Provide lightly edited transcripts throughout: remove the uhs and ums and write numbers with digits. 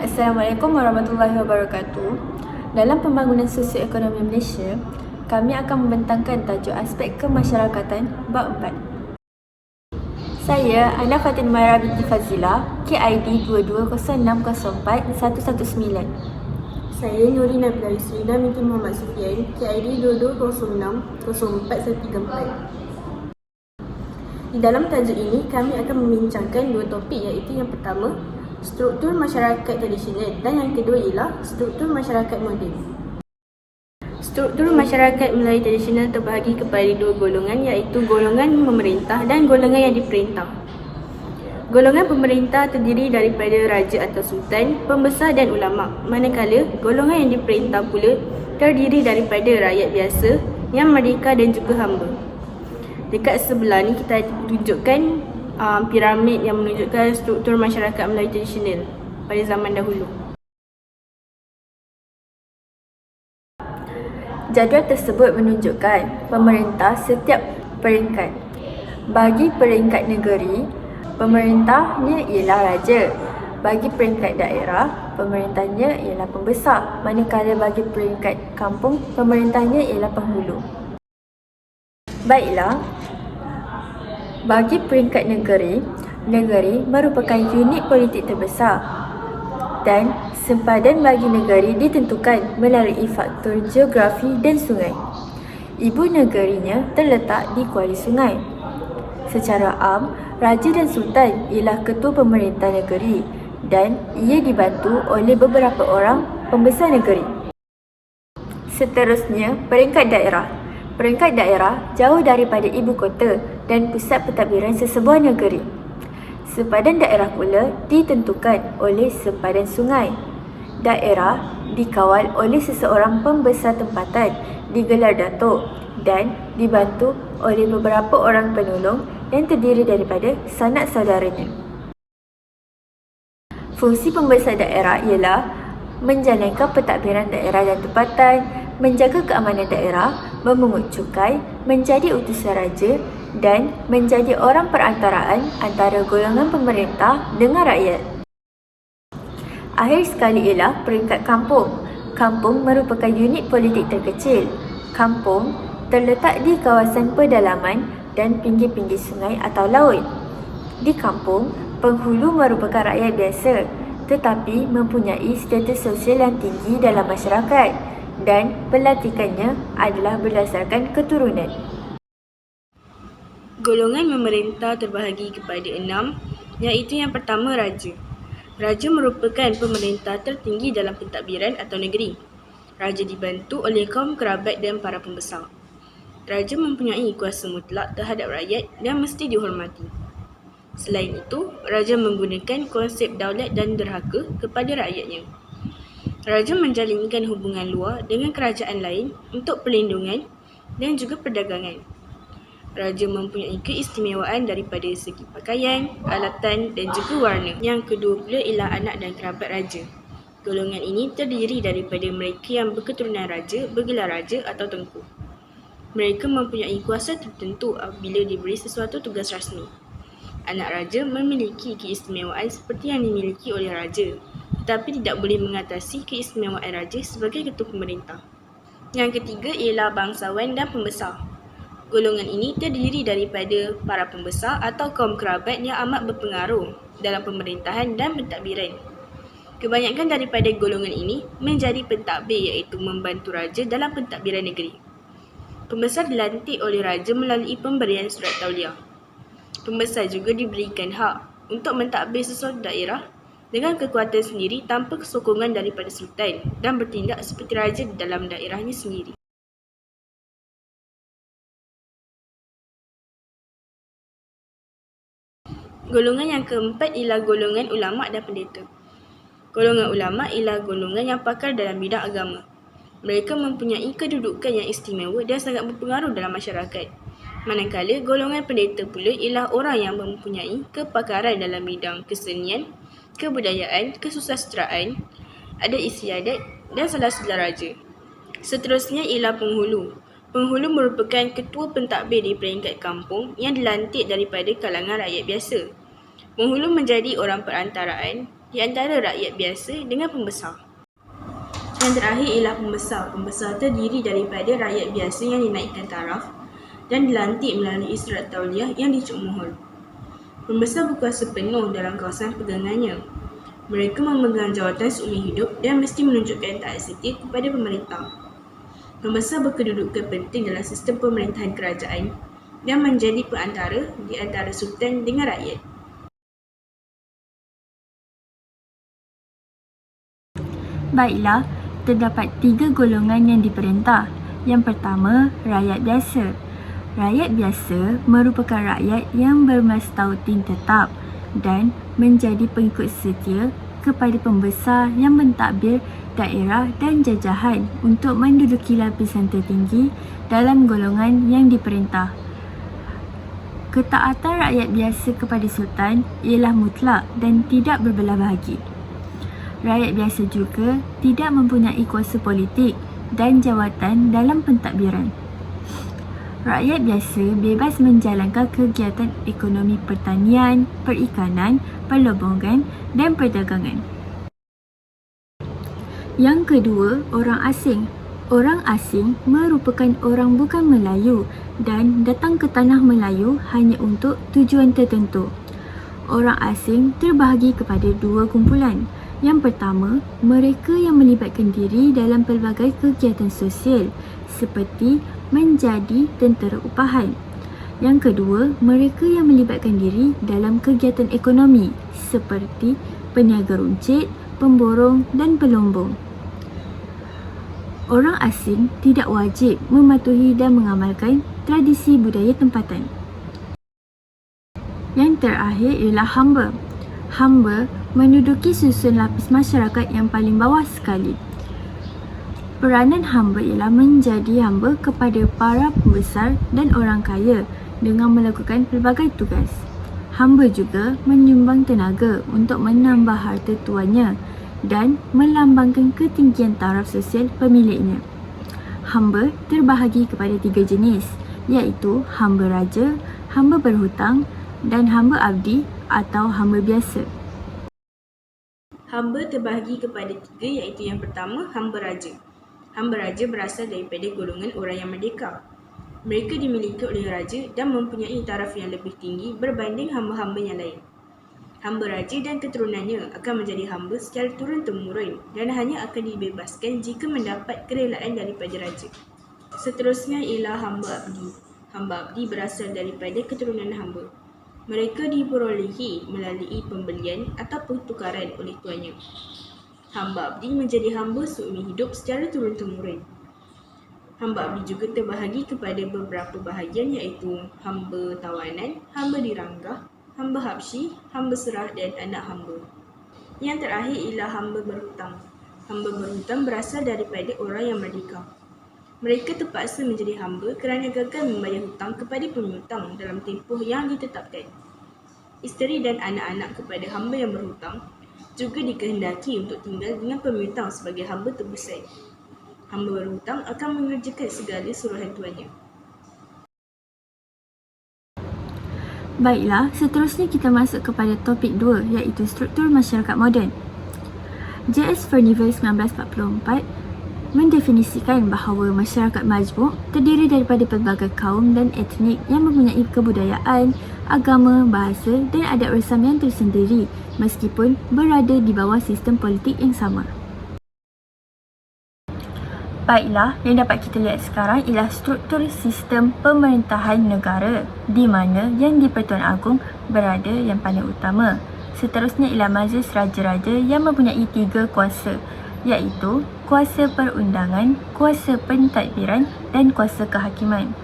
Assalamualaikum warahmatullahi wabarakatuh. Dalam pembangunan sosioekonomi Malaysia, kami akan membentangkan tajuk aspek kemasyarakatan bab 4. Saya Ana Fatin Maira binti Fazila, KID 220604-119. Saya Nuri Nabila Yusrina binti Muhammad Sufian, KID 2206-0414. Di dalam tajuk ini, kami akan membincangkan dua topik, iaitu yang pertama, struktur masyarakat tradisional, dan yang kedua ialah struktur masyarakat moden. Struktur masyarakat Melayu tradisional terbahagi kepada dua golongan, iaitu golongan pemerintah dan golongan yang diperintah. Golongan pemerintah terdiri daripada raja atau sultan, pembesar dan ulama, manakala golongan yang diperintah pula terdiri daripada rakyat biasa yang merdeka dan juga hamba. Dekat sebelah ni kita tunjukkan piramid yang menunjukkan struktur masyarakat Melayu tradisional pada zaman dahulu. Jadual tersebut menunjukkan pemerintah setiap peringkat. Bagi peringkat negeri, pemerintahnya ialah raja. Bagi peringkat daerah, pemerintahnya ialah pembesar. Manakala bagi peringkat kampung, pemerintahnya ialah penghulu. Baiklah, bagi peringkat negeri merupakan unit politik terbesar dan sempadan bagi negeri ditentukan melalui faktor geografi dan sungai. Ibu negerinya terletak di kuali sungai. Secara am, raja dan sultan ialah ketua pemerintah negeri dan ia dibantu oleh beberapa orang pembesar negeri. Seterusnya, peringkat daerah. Peringkat daerah jauh daripada ibu kota dan pusat pentadbiran sesebuah negeri. Sempadan daerah pula ditentukan oleh sempadan sungai. Daerah dikawal oleh seseorang pembesar tempatan, digelar datuk dan dibantu oleh beberapa orang penolong yang terdiri daripada sanak saudaranya. Fungsi pembesar daerah ialah menjalankan pentadbiran daerah dan tempatan, menjaga keamanan daerah, memungut cukai, menjadi utusan raja dan menjadi orang perantaraan antara golongan pemerintah dengan rakyat. Akhir sekali ialah peringkat kampung. Kampung merupakan unit politik terkecil. Kampung terletak di kawasan pedalaman dan pinggir-pinggir sungai atau laut. Di kampung, penghulu merupakan rakyat biasa tetapi mempunyai status sosial yang tinggi dalam masyarakat dan pelantikannya adalah berdasarkan keturunan. Golongan pemerintah terbahagi kepada 6, iaitu yang pertama raja. Raja merupakan pemerintah tertinggi dalam pentadbiran atau negeri. Raja dibantu oleh kaum kerabat dan para pembesar. Raja mempunyai kuasa mutlak terhadap rakyat dan mesti dihormati. Selain itu, raja menggunakan konsep daulat dan derhaka kepada rakyatnya. Raja menjalinkan hubungan luar dengan kerajaan lain untuk perlindungan dan juga perdagangan. Raja mempunyai keistimewaan daripada segi pakaian, alatan dan juga warna. Yang kedua pula ialah anak dan kerabat raja. Golongan ini terdiri daripada mereka yang berketurunan raja, bergelar raja atau tengku. Mereka mempunyai kuasa tertentu apabila diberi sesuatu tugas rasmi. Anak raja memiliki keistimewaan seperti yang dimiliki oleh raja, tetapi tidak boleh mengatasi keistimewaan raja sebagai ketua pemerintah. Yang ketiga ialah bangsawan dan pembesar. Golongan ini terdiri daripada para pembesar atau kaum kerabat yang amat berpengaruh dalam pemerintahan dan pentadbiran. Kebanyakan daripada golongan ini menjadi pentadbir, iaitu membantu raja dalam pentadbiran negeri. Pembesar dilantik oleh raja melalui pemberian surat tauliah. Pembesar juga diberikan hak untuk mentadbir sesuatu daerah dengan kekuatan sendiri tanpa kesokongan daripada sultan dan bertindak seperti raja di dalam daerahnya sendiri. Golongan yang keempat ialah golongan ulama dan pendeta. Golongan ulama ialah golongan yang pakar dalam bidang agama. Mereka mempunyai kedudukan yang istimewa dan sangat berpengaruh dalam masyarakat. Manakala golongan pendeta pula ialah orang yang mempunyai kepakaran dalam bidang kesenian, kebudayaan, kesusasteraan, adat istiadat dan salah-salah raja. Seterusnya ialah penghulu. Penghulu merupakan ketua pentadbir di peringkat kampung yang dilantik daripada kalangan rakyat biasa. Penghulu menjadi orang perantaraan di antara rakyat biasa dengan pembesar. Yang terakhir ialah pembesar. Pembesar terdiri daripada rakyat biasa yang dinaikkan taraf dan dilantik melalui surat tauliah yang dicuk mohon. Pembesar berkuasa penuh dalam kawasan pegangannya. Mereka memegang jawatan seumur hidup dan mesti menunjukkan taat setia kepada pemerintah. Pembesar berkedudukan penting dalam sistem pemerintahan kerajaan dan menjadi perantara di antara sultan dengan rakyat. Baiklah, terdapat 3 golongan yang diperintah. Yang pertama, rakyat biasa. Rakyat biasa merupakan rakyat yang bermastautin tetap dan menjadi pengikut setia kepada pembesar yang mentadbir daerah dan jajahan untuk menduduki lapisan tertinggi dalam golongan yang diperintah. Ketaatan rakyat biasa kepada sultan ialah mutlak dan tidak berbelah bahagi. Rakyat biasa juga tidak mempunyai kuasa politik dan jawatan dalam pentadbiran. Rakyat biasa bebas menjalankan kegiatan ekonomi pertanian, perikanan, perlobongan dan perdagangan. Yang kedua, orang asing. Orang asing merupakan orang bukan Melayu dan datang ke tanah Melayu hanya untuk tujuan tertentu. Orang asing terbahagi kepada 2 kumpulan. Yang pertama, mereka yang melibatkan diri dalam pelbagai kegiatan sosial seperti menjadi tentera upahan. Yang kedua, mereka yang melibatkan diri dalam kegiatan ekonomi seperti peniaga runcit, pemborong dan pelombong. Orang asing tidak wajib mematuhi dan mengamalkan tradisi budaya tempatan. Yang terakhir ialah hamba. Hamba menduduki susun lapis masyarakat yang paling bawah sekali. Peranan hamba ialah menjadi hamba kepada para pembesar dan orang kaya dengan melakukan pelbagai tugas. Hamba juga menyumbang tenaga untuk menambah harta tuannya dan melambangkan ketinggian taraf sosial pemiliknya. Hamba terbahagi kepada 3 jenis, iaitu hamba raja, hamba berhutang dan hamba abdi atau hamba biasa. Hamba terbahagi kepada 3, iaitu yang pertama, hamba raja. Hamba raja berasal daripada golongan orang yang merdeka. Mereka dimiliki oleh raja dan mempunyai taraf yang lebih tinggi berbanding hamba-hamba yang lain. Hamba raja dan keturunannya akan menjadi hamba secara turun-temurun dan hanya akan dibebaskan jika mendapat kerelaan daripada raja. Seterusnya ialah hamba abdi. Hamba abdi berasal daripada keturunan hamba. Mereka diperolehi melalui pembelian atau pertukaran oleh tuannya. Hamba abdi menjadi hamba seumur hidup secara turun-temurun. Hamba abdi juga terbahagi kepada beberapa bahagian, iaitu hamba tawanan, hamba diranggah, hamba habsyi, hamba serah dan anak hamba. Yang terakhir ialah hamba berhutang. Hamba berhutang berasal daripada orang yang merdeka. Mereka terpaksa menjadi hamba kerana gagal membayar hutang kepada pemihutang dalam tempoh yang ditetapkan. Isteri dan anak-anak kepada hamba yang berhutang juga dikehendaki untuk tinggal dengan pemihutang sebagai hamba tebusan. Hamba berhutang akan mengerjakan segala suruhan tuannya. Baiklah, seterusnya kita masuk kepada topik 2, iaitu struktur masyarakat moden. J.S. Furnival 1944 mendefinisikan bahawa masyarakat majmuk terdiri daripada pelbagai kaum dan etnik yang mempunyai kebudayaan, agama, bahasa dan adat resam yang tersendiri meskipun berada di bawah sistem politik yang sama. Baiklah, yang dapat kita lihat sekarang ialah struktur sistem pemerintahan negara di mana Yang di-Pertuan Agong berada yang paling utama. Seterusnya ialah majlis raja-raja yang mempunyai 3 kuasa, iaitu kuasa perundangan, kuasa pentadbiran dan kuasa kehakiman.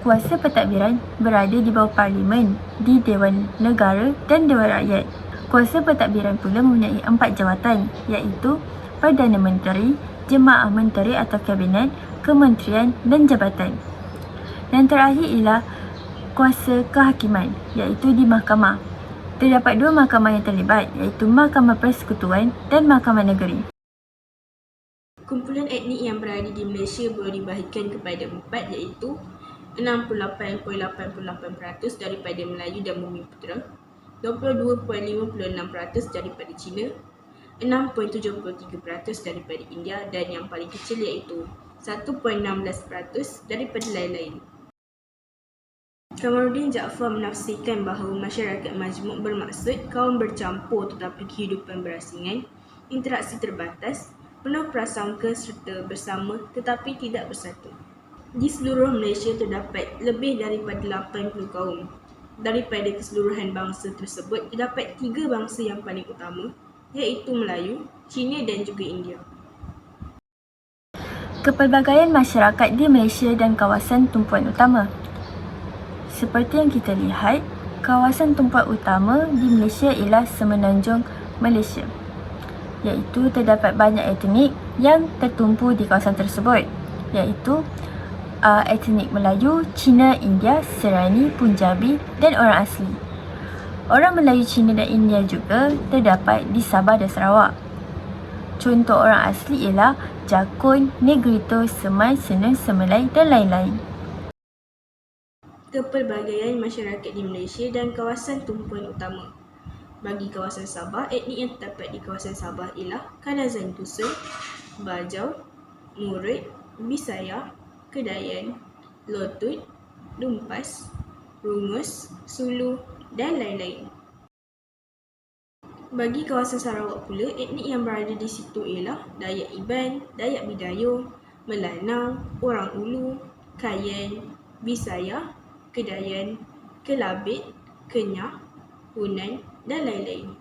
Kuasa pentadbiran berada di bawah Parlimen, di Dewan Negara dan Dewan Rakyat. Kuasa pentadbiran pula mempunyai 4 jawatan, iaitu Perdana Menteri, Jemaah Menteri atau Kabinet, Kementerian dan Jabatan. Dan terakhir ialah kuasa kehakiman, iaitu di mahkamah. Terdapat 2 mahkamah yang terlibat, iaitu Mahkamah Persekutuan dan Mahkamah Negeri. Kumpulan etnik yang berada di Malaysia boleh dibahagikan kepada 4, iaitu 68.88% daripada Melayu dan Bumiputera, 22.56% daripada China, 6.73% daripada India dan yang paling kecil iaitu 1.16% daripada lain-lain. Kamaluddin Jaafar menafsirkan bahawa masyarakat majmuk bermaksud kaum bercampur tetapi kehidupan berasingan, interaksi terbatas, penuh prasangka serta bersama tetapi tidak bersatu. Di seluruh Malaysia terdapat lebih daripada 80 kaum. Daripada keseluruhan bangsa tersebut, terdapat 3 bangsa yang paling utama, iaitu Melayu, Cina dan juga India. Kepelbagaian masyarakat di Malaysia dan kawasan tumpuan utama. Seperti yang kita lihat, kawasan tumpuan utama di Malaysia ialah Semenanjung Malaysia, iaitu terdapat banyak etnik yang tertumpu di kawasan tersebut, iaitu etnik Melayu, Cina, India, Serani, Punjabi dan orang asli. Orang Melayu, Cina dan India juga terdapat di Sabah dan Sarawak. Contoh orang asli ialah Jakun, Negrito, Semai, Senun, Semelai dan lain-lain. Kepelbagaian masyarakat di Malaysia dan kawasan tumpuan utama. Bagi kawasan Sabah, etnik yang terdapat di kawasan Sabah ialah Kadazan Dusun, Bajau, Murut, Bisaya, Kedayan, Lotut, Lumpas, Rungus, Sulu dan lain-lain. Bagi kawasan Sarawak pula, etnik yang berada di situ ialah Dayak Iban, Dayak Bidayo, Melanau, Orang Ulu, Kayen, Bisaya, Kedayan, Kelabit, Kenyah, Hunan dan lain-lain.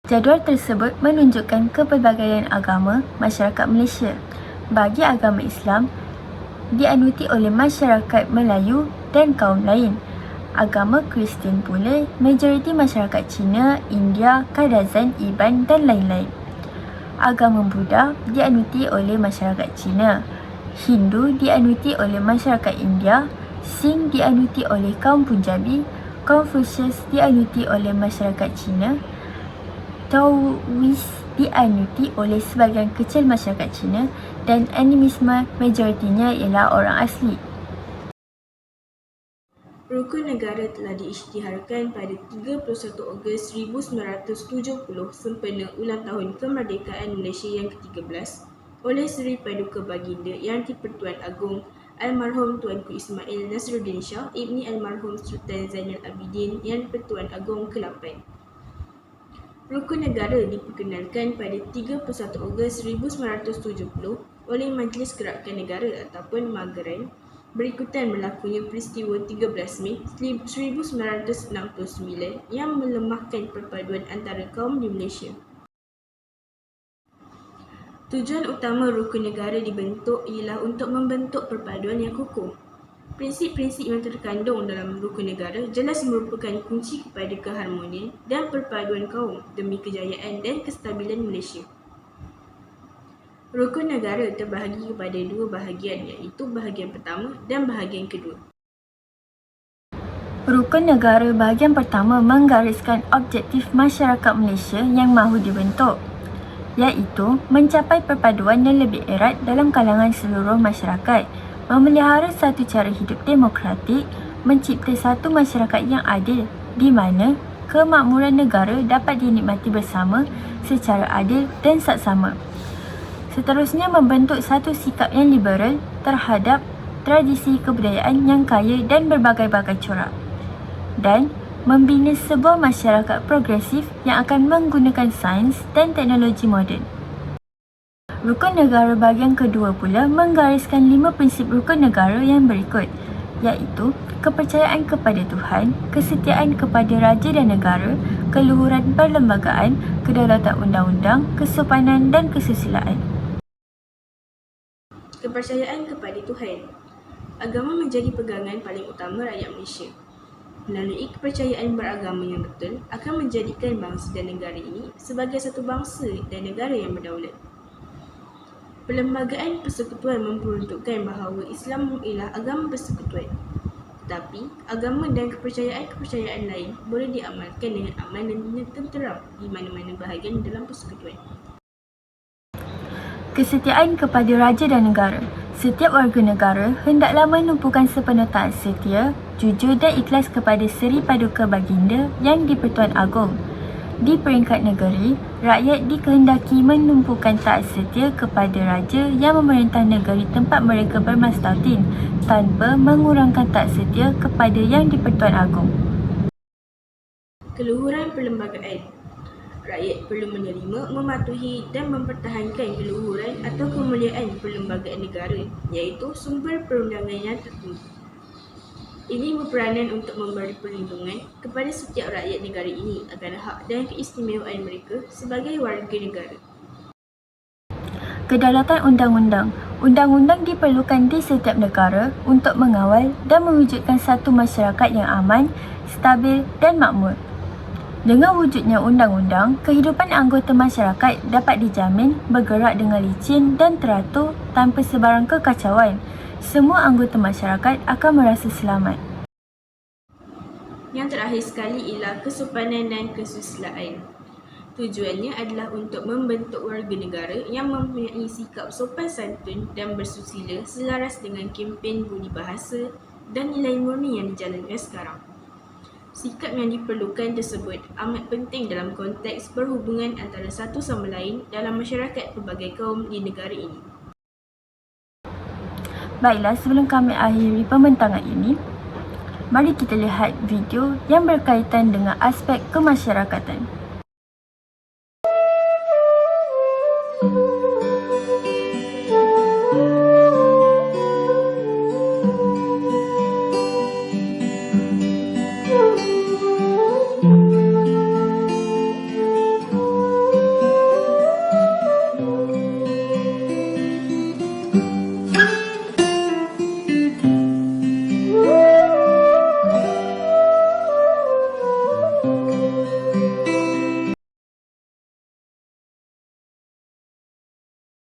Jadual tersebut menunjukkan kepelbagaian agama masyarakat Malaysia. Bagi agama Islam, dianuti oleh masyarakat Melayu dan kaum lain. Agama Kristian pula, majoriti masyarakat Cina, India, Kadazan, Iban dan lain-lain. Agama Buddha dianuti oleh masyarakat Cina. Hindu dianuti oleh masyarakat India. Sikh dianuti oleh kaum Punjabi. Confucius dianuti oleh masyarakat Cina. Taoist dianuti oleh sebahagian kecil masyarakat Cina dan animisme majoritinya ialah orang asli. Rukun negara telah diisytiharkan pada 31 Ogos 1970 sempena ulang tahun kemerdekaan Malaysia yang ke-13 oleh Seri Paduka Baginda Yang di-Pertuan Agong Almarhum Tuanku Ismail Nasruddin Shah Ibni Almarhum Sultan Zainal Abidin Yang di-Pertuan Agong ke-8. Rukun negara diperkenalkan pada 31 Ogos 1970 oleh Majlis Gerakan Negara ataupun MAGRAN berikutan berlakunya peristiwa 13 Mei 1969 yang melemahkan perpaduan antara kaum di Malaysia. Tujuan utama rukun negara dibentuk ialah untuk membentuk perpaduan yang kukuh. Prinsip-prinsip yang terkandung dalam rukun negara jelas merupakan kunci kepada keharmonian dan perpaduan kaum demi kejayaan dan kestabilan Malaysia. Rukun negara terbahagi kepada 2 bahagian iaitu bahagian pertama dan bahagian kedua. Rukun negara bahagian pertama menggariskan objektif masyarakat Malaysia yang mahu dibentuk, iaitu mencapai perpaduan yang lebih erat dalam kalangan seluruh masyarakat, memelihara satu cara hidup demokratik, mencipta satu masyarakat yang adil di mana kemakmuran negara dapat dinikmati bersama secara adil dan saksama. Seterusnya membentuk satu sikap yang liberal terhadap tradisi kebudayaan yang kaya dan berbagai-bagai corak, dan membina sebuah masyarakat progresif yang akan menggunakan sains dan teknologi moden. Rukun negara bahagian kedua pula menggariskan 5 prinsip rukun negara yang berikut, iaitu kepercayaan kepada Tuhan, kesetiaan kepada raja dan negara, keluhuran perlembagaan, kedaulatan undang-undang, kesopanan dan kesusilaan. Kepercayaan kepada Tuhan. Agama menjadi pegangan paling utama rakyat Malaysia. Melalui kepercayaan beragama yang betul akan menjadikan bangsa dan negara ini sebagai satu bangsa dan negara yang berdaulat. Perlembagaan persekutuan memperuntukkan bahawa Islam ialah agama persekutuan. Tetapi, agama dan kepercayaan-kepercayaan lain boleh diamalkan dengan aman dan tenteram di mana-mana bahagian dalam persekutuan. Kesetiaan kepada raja dan negara. Setiap warga negara hendaklah menumpukan sepenuh taat setia, jujur dan ikhlas kepada Seri Paduka Baginda Yang di-Pertuan Agong. Di peringkat negeri, rakyat dikehendaki menumpukan taat setia kepada Raja yang memerintah negeri tempat mereka bermastautin tanpa mengurangkan taat setia kepada Yang di-Pertuan Agong. Keluhuran perlembagaan. Rakyat perlu menerima, mematuhi dan mempertahankan keluhuran atau kemuliaan perlembagaan negara, iaitu sumber perundangan yang tertinggi. Ini berperanan untuk memberi perlindungan kepada setiap rakyat negara ini akan hak dan keistimewaan mereka sebagai warga negara. Kedaulatan undang-undang. Undang-undang diperlukan di setiap negara untuk mengawal dan mewujudkan satu masyarakat yang aman, stabil dan makmur. Dengan wujudnya undang-undang, kehidupan anggota masyarakat dapat dijamin bergerak dengan licin dan teratur tanpa sebarang kekacauan. Semua anggota masyarakat akan merasa selamat. Yang terakhir sekali ialah kesopanan dan kesusilaan. Tujuannya adalah untuk membentuk warga negara yang mempunyai sikap sopan santun dan bersusila selaras dengan kempen budi bahasa dan nilai murni yang dijalankan sekarang. Sikap yang diperlukan tersebut amat penting dalam konteks perhubungan antara satu sama lain dalam masyarakat pelbagai kaum di negara ini. Baiklah, sebelum kami akhiri pembentangan ini, mari kita lihat video yang berkaitan dengan aspek kemasyarakatan.